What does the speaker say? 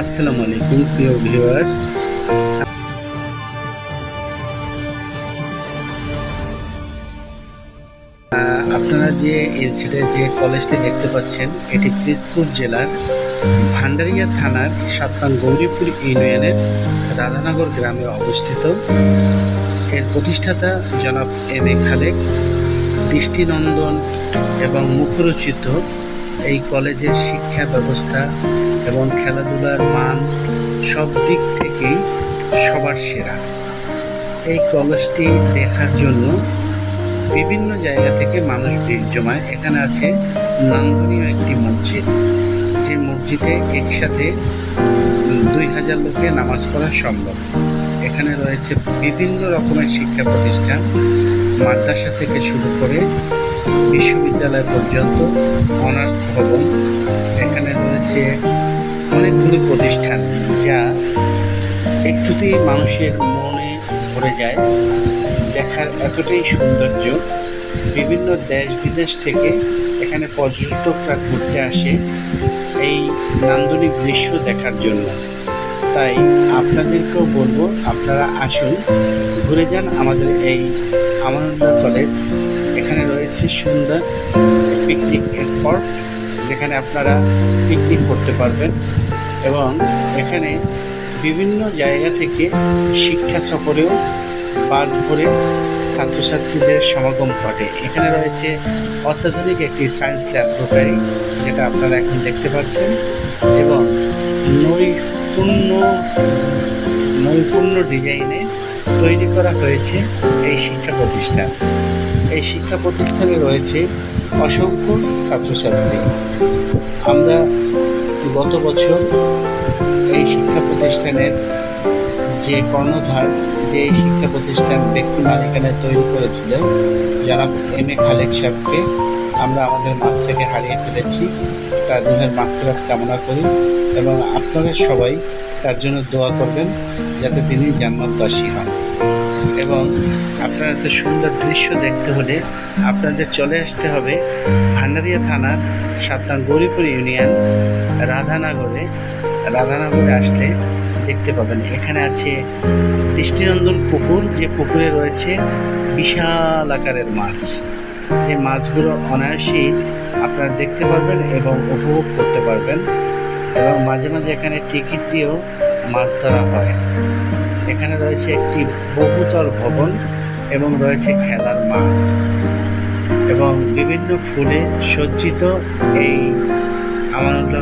আসসালামু আলাইকুম প্রিয় ভিউয়ার্স। আপনারা যে এনসিডে যে কলেজটি দেখতে পাচ্ছেন, এটি পিরোজপুর জেলার ভান্ডারিয়া থানার ৭ নং গৌরীপুর ইউনিয়নের রাধানগর গ্রামে অবস্থিত। এর প্রতিষ্ঠাতা জনাব এম এ খালেক দৃষ্টিনন্দন এবং মুখরোচিত এই কলেজের শিক্ষা ব্যবস্থা এবং খেলাধুলার মান সব দিক থেকেই সবার সেরা। এই কলেজটি দেখার জন্য বিভিন্ন জায়গা থেকে মানুষ ভিড় জমায়। এখানে আছে নান্দনীয় একটি মসজিদ, যে মসজিদে একসাথে ২,০০০ লোকে নামাজ পড়া সম্ভব। এখানে রয়েছে বিভিন্ন রকমের শিক্ষা প্রতিষ্ঠান, মাদ্রাসা থেকে শুরু করে বিশ্ববিদ্যালয় পর্যন্ত, অনার্স ভবন। এখানে রয়েছে অনেকগুলি প্রতিষ্ঠান, যা একটুতেই মানুষের মনে ভরে যায়। দেখার এতটাই সৌন্দর্য, বিভিন্ন দেশ বিদেশ থেকে এখানে পর্যটকরা ঘুরতে আসে এই নান্দনিক দৃশ্য দেখার জন্য। তাই আপনাদেরকেও বলবো, আপনারা আসুন, ঘুরে যান আমাদের এই আমানুল্লাহ কলেজ। এখানে রয়েছে সুন্দর পিকনিক স্পট, যেখানে আপনারা পিকনিক করতে পারবেন এবং এখানে বিভিন্ন জায়গা থেকে শিক্ষা সফরেও বাস ভরে ছাত্রছাত্রীদের সমাগম ঘটে। এখানে রয়েছে অত্যাধুনিক একটি সায়েন্স ল্যাবরেটরি, যেটা আপনারা এখন দেখতে পাচ্ছেন, এবং নৈপুণ্য ডিজাইনে তৈরি করা হয়েছে এই শিক্ষা প্রতিষ্ঠান। এই শিক্ষা প্রতিষ্ঠানে রয়েছে অসংখ্য ছাত্রছাত্রী। আমরা গত বছর এই শিক্ষা প্রতিষ্ঠানের যে কর্ণধার, যে এই শিক্ষা প্রতিষ্ঠান ব্যক্তি মালিকানায় তৈরি করেছিলেন জনাব এম এ খালেক সাহেবকে আমরা আমাদের মাঝ থেকে হারিয়ে ফেলেছি। তার রুহের মাগফিরাত কামনা করি এবং আপনারা সবাই তার জন্য দোয়া করবেন, যাতে তিনি জান্নাতবাসী হন। এবং আপনারা এত সুন্দর দৃশ্য দেখতে হলে আপনাদের চলে আসতে হবে ভান্ডারিয়া থানার ৭ নং গৌরীপুর ইউনিয়ন রাধানগরে আসলে দেখতে পাবেন। এখানে আছে দৃষ্টিনন্দন পুকুর, যে পুকুরে রয়েছে বিশাল আকারের মাছ। যে মাছগুলো অনায়াসেই আপনারা দেখতে পারবেন এবং উপভোগ করতে পারবেন, এবং মাঝে মাঝে এখানে টিকিট দিয়েও মাছ ধরা হয়। এখানে রয়েছে একটি বহুতল ভবন এবং রয়েছে খেলার মাঠ এবং বিভিন্ন ফুলে সজ্জিত এই আমানুল্লাহ